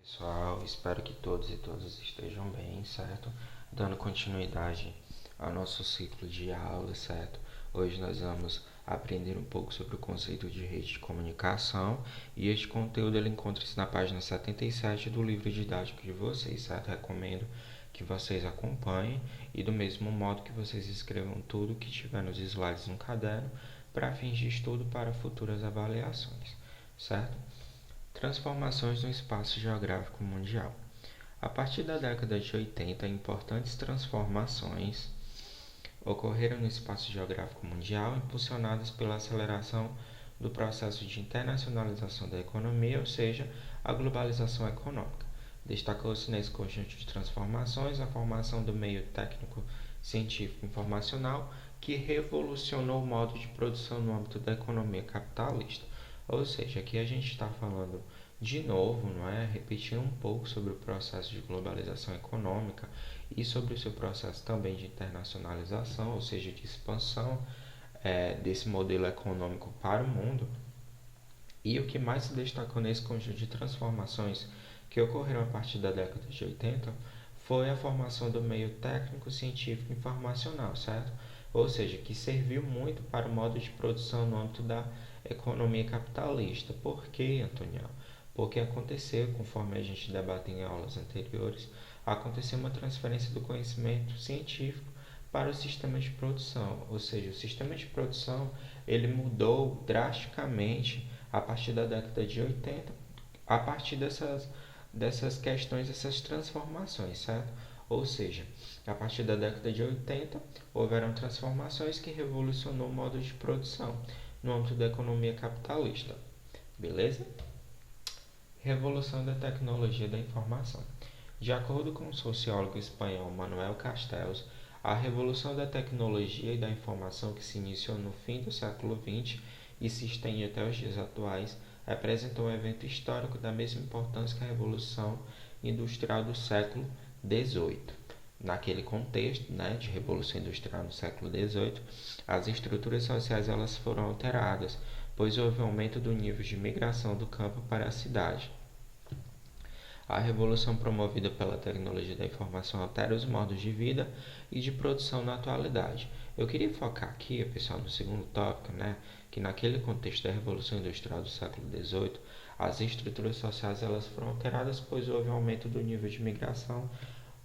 Pessoal, espero que todos e todas estejam bem, certo? Dando continuidade ao nosso ciclo de aulas, certo? Hoje nós vamos aprender um pouco sobre o conceito de rede de comunicação e este conteúdo ele encontra-se na página 77 do livro didático de vocês, certo? Recomendo que vocês acompanhem e do mesmo modo que vocês escrevam tudo que tiver nos slides no caderno para fins de estudo para futuras avaliações, certo? Transformações no espaço geográfico mundial. A partir da década de 80, importantes transformações ocorreram no espaço geográfico mundial, impulsionadas pela aceleração do processo de internacionalização da economia, ou seja, a globalização econômica. Destacou-se nesse conjunto de transformações a formação do meio técnico científico informacional, que revolucionou o modo de produção no âmbito da economia capitalista. Ou seja, aqui a gente está falando de novo, não é? Repetindo um pouco sobre o processo de globalização econômica e sobre o seu processo também de internacionalização, ou seja, de expansão desse modelo econômico para o mundo. E o que mais se destacou nesse conjunto de transformações que ocorreram a partir da década de 80 foi a formação do meio técnico, científico e informacional, certo? Ou seja, que serviu muito para o modo de produção no âmbito da economia capitalista. Por quê, Antoniel? Porque aconteceu, conforme a gente debateu em aulas anteriores, aconteceu uma transferência do conhecimento científico para o sistema de produção, ou seja, o sistema de produção ele mudou drasticamente a partir da década de 80, a partir dessas questões, dessas transformações, certo? Ou seja, a partir da década de 80, houveram transformações que revolucionou o modo de produção no âmbito da economia capitalista. Beleza? Revolução da tecnologia da informação. De acordo com o sociólogo espanhol Manuel Castells, a revolução da tecnologia e da informação que se iniciou no fim do século XX e se estende até os dias atuais representou um evento histórico da mesma importância que a revolução industrial do século XVIII. Naquele contexto, de revolução industrial no século XVIII, as estruturas sociais elas foram alteradas, pois houve um aumento do nível de migração do campo para a cidade. A revolução promovida pela tecnologia da informação altera os modos de vida e de produção na atualidade. Eu queria focar aqui, pessoal, no segundo tópico, que naquele contexto da Revolução Industrial do século XVIII, as estruturas sociais elas foram alteradas, pois houve um aumento do nível de migração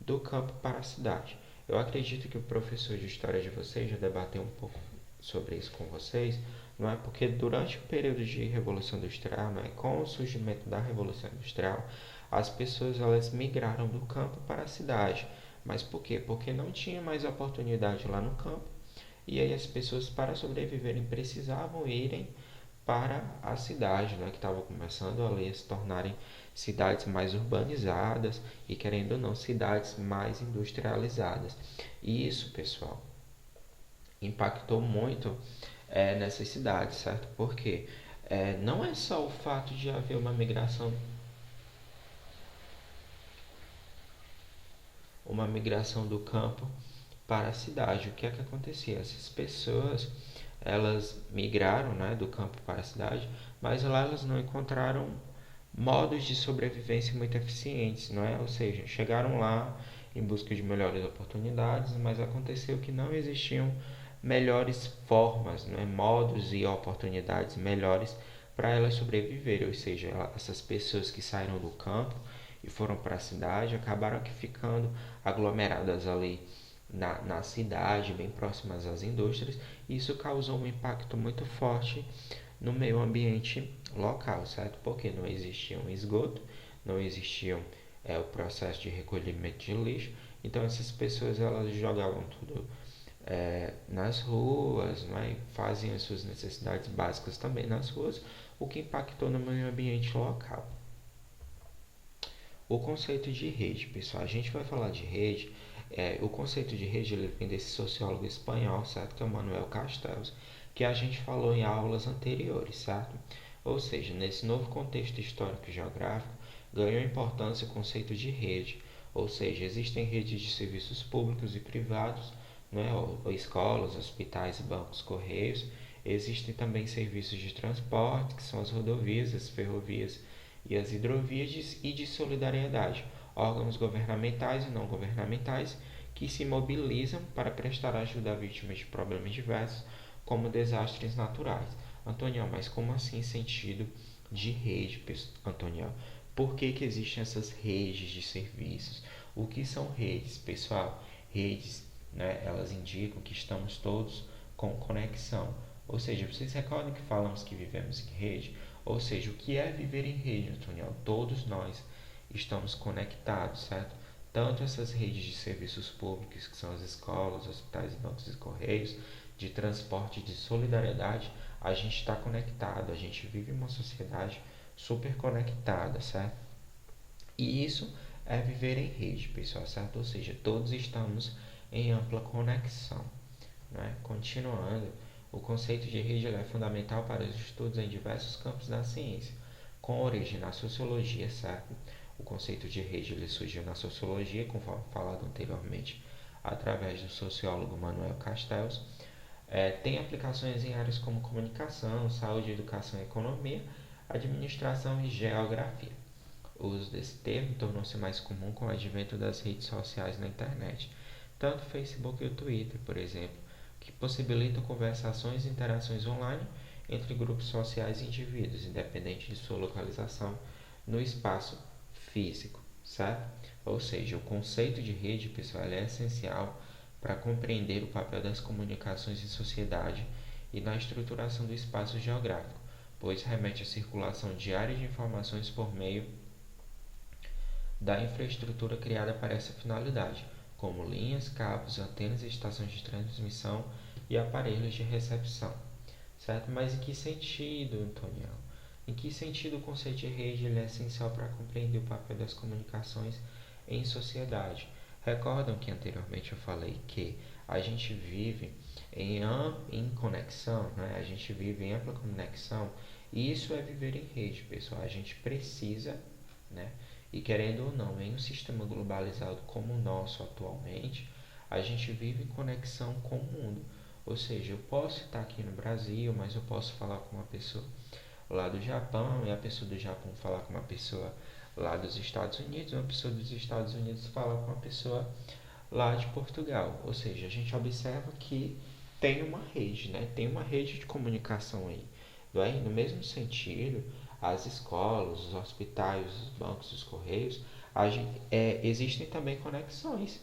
do campo para a cidade. Eu acredito que o professor de História de vocês já debateu um pouco sobre isso com vocês, não é? Porque durante o período de Revolução Industrial, com o surgimento da Revolução Industrial, as pessoas elas migraram do campo para a cidade. Mas por quê? Porque não tinha mais oportunidade lá no campo. E aí as pessoas, para sobreviverem, precisavam irem para a cidade, que estava começando a se tornarem cidades mais urbanizadas e, querendo ou não, cidades mais industrializadas. E isso, pessoal, impactou muito nessas cidades, certo? Porque não é só o fato de haver uma migração do campo para a cidade. O que é que acontecia? Essas pessoas elas migraram, do campo para a cidade, mas lá elas não encontraram modos de sobrevivência muito eficientes, não é? Ou seja, chegaram lá em busca de melhores oportunidades, mas aconteceu que não existiam melhores formas, modos e oportunidades melhores para elas sobreviverem, ou seja, essas pessoas que saíram do campo e foram para a cidade acabaram que ficando aglomeradas ali na cidade, bem próximas às indústrias, e isso causou um impacto muito forte no meio ambiente local, certo? Porque não existia um esgoto, não existia o processo de recolhimento de lixo, então essas pessoas elas jogavam tudo nas ruas, faziam as suas necessidades básicas também nas ruas, o que impactou no meio ambiente local. O conceito de rede, pessoal, a gente vai falar de rede. O conceito de rede ele vem desse sociólogo espanhol, certo? Que é o Manuel Castells, que a gente falou em aulas anteriores, certo? Ou seja, nesse novo contexto histórico e geográfico, ganhou importância o conceito de rede, ou seja, existem redes de serviços públicos e privados, ou escolas, hospitais, bancos, correios. Existem também serviços de transporte, que são as rodovias, as ferrovias e as hidrovias e de solidariedade, órgãos governamentais e não governamentais que se mobilizam para prestar ajuda a vítimas de problemas diversos, como desastres naturais. Antoniel, mas como assim sentido de rede, Antoniel? Por que existem essas redes de serviços? O que são redes, pessoal? Redes, né, elas indicam que estamos todos com conexão. Ou seja, vocês recordam que falamos que vivemos em rede? Ou seja, o que é viver em rede, Antoniel? Todos nós estamos conectados, certo? Tanto essas redes de serviços públicos, que são as escolas, hospitais, bancos e correios, de transporte, de solidariedade, a gente está conectado, a gente vive uma sociedade super conectada, certo? E isso é viver em rede, pessoal, certo? Ou seja, todos estamos em ampla conexão. Né? Continuando, o conceito de rede é fundamental para os estudos em diversos campos da ciência, com origem na sociologia, certo? O conceito de rede ele surgiu na sociologia, conforme falado anteriormente, através do sociólogo Manuel Castells. Tem aplicações em áreas como comunicação, saúde, educação, economia, administração e geografia. O uso desse termo tornou-se mais comum com o advento das redes sociais na internet, tanto o Facebook e o Twitter, por exemplo, que possibilitam conversações e interações online entre grupos sociais e indivíduos, independente de sua localização no espaço físico, certo? Ou seja, o conceito de rede, pessoal, é essencial para compreender o papel das comunicações em sociedade e na estruturação do espaço geográfico, pois remete à circulação diária de informações por meio da infraestrutura criada para essa finalidade, como linhas, cabos, antenas, estações de transmissão e aparelhos de recepção. Certo? Mas em que sentido, Antoniel? Em que sentido o conceito de rede é essencial para compreender o papel das comunicações em sociedade? Recordam que anteriormente eu falei que a gente vive em conexão, né? A gente vive em ampla conexão, e isso é viver em rede, pessoal. A gente precisa, né? E querendo ou não, em um sistema globalizado como o nosso atualmente, a gente vive em conexão com o mundo. Ou seja, eu posso estar aqui no Brasil, mas eu posso falar com uma pessoa lá do Japão, e a pessoa do Japão falar com uma pessoa lá dos Estados Unidos, e uma pessoa dos Estados Unidos falar com uma pessoa lá de Portugal. Ou seja, a gente observa que tem uma rede, né? Tem uma rede de comunicação aí. Não. No mesmo sentido, as escolas, os hospitais, os bancos, os correios, existem também conexões.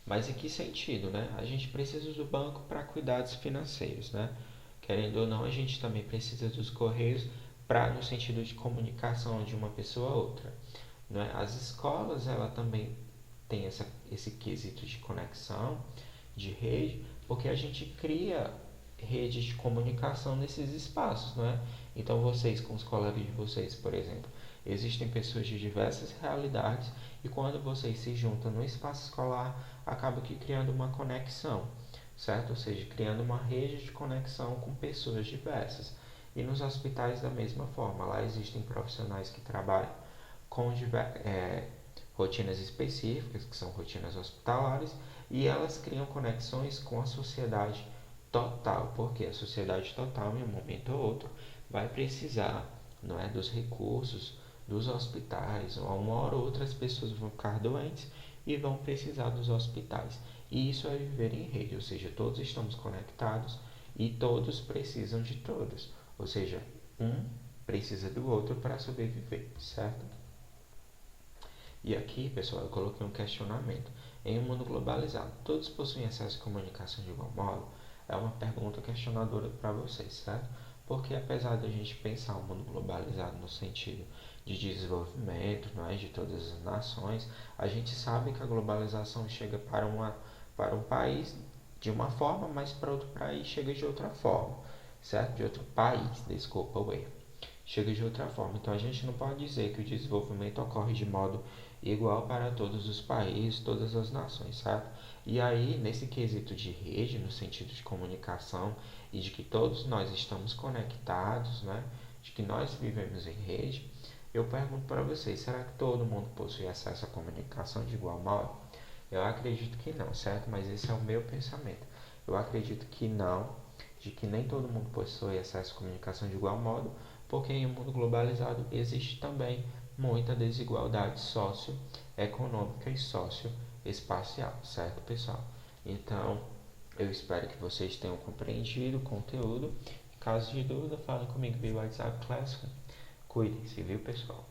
Mas em que sentido, né? A gente precisa do banco para cuidados financeiros, né? Querendo ou não, a gente também precisa dos correios para no sentido de comunicação de uma pessoa a outra. Né? As escolas, ela também tem esse quesito de conexão, de rede, porque a gente cria redes de comunicação nesses espaços, não é? Então vocês com os colegas de vocês, por exemplo, existem pessoas de diversas realidades e quando vocês se juntam no espaço escolar, acaba que criando uma conexão, certo? Ou seja, criando uma rede de conexão com pessoas diversas. E nos hospitais da mesma forma, lá existem profissionais que trabalham com rotinas específicas, que são rotinas hospitalares, e elas criam conexões com a sociedade total, porque a sociedade total, em um momento ou outro, vai precisar, não é, dos recursos dos hospitais, ou uma hora ou outra as pessoas vão ficar doentes e vão precisar dos hospitais. E isso é viver em rede, ou seja, todos estamos conectados e todos precisam de todos, ou seja, um precisa do outro para sobreviver, certo? E aqui, pessoal, eu coloquei um questionamento. Em um mundo globalizado, todos possuem acesso à comunicação de igual modo? É uma pergunta questionadora para vocês, certo? Porque apesar de a gente pensar um mundo globalizado no sentido de desenvolvimento, não é, de todas as nações, a gente sabe que a globalização chega para um país de uma forma, mas para outro país chega de outra forma, certo? De outro país, desculpa o erro. Chega de outra forma. Então a gente não pode dizer que o desenvolvimento ocorre de modo igual para todos os países, todas as nações, certo? E aí, nesse quesito de rede, no sentido de comunicação e de que todos nós estamos conectados, né? De que nós vivemos em rede, eu pergunto para vocês, será que todo mundo possui acesso à comunicação de igual modo? Eu acredito que não, certo? Mas esse é o meu pensamento. Eu acredito que não, de que nem todo mundo possui acesso à comunicação de igual modo, porque em um mundo globalizado existe também muita desigualdade socioeconômica e socioespacial, certo, pessoal? Então, eu espero que vocês tenham compreendido o conteúdo. Caso de dúvida, falem comigo via WhatsApp Classroom. Cuidem-se, viu, pessoal?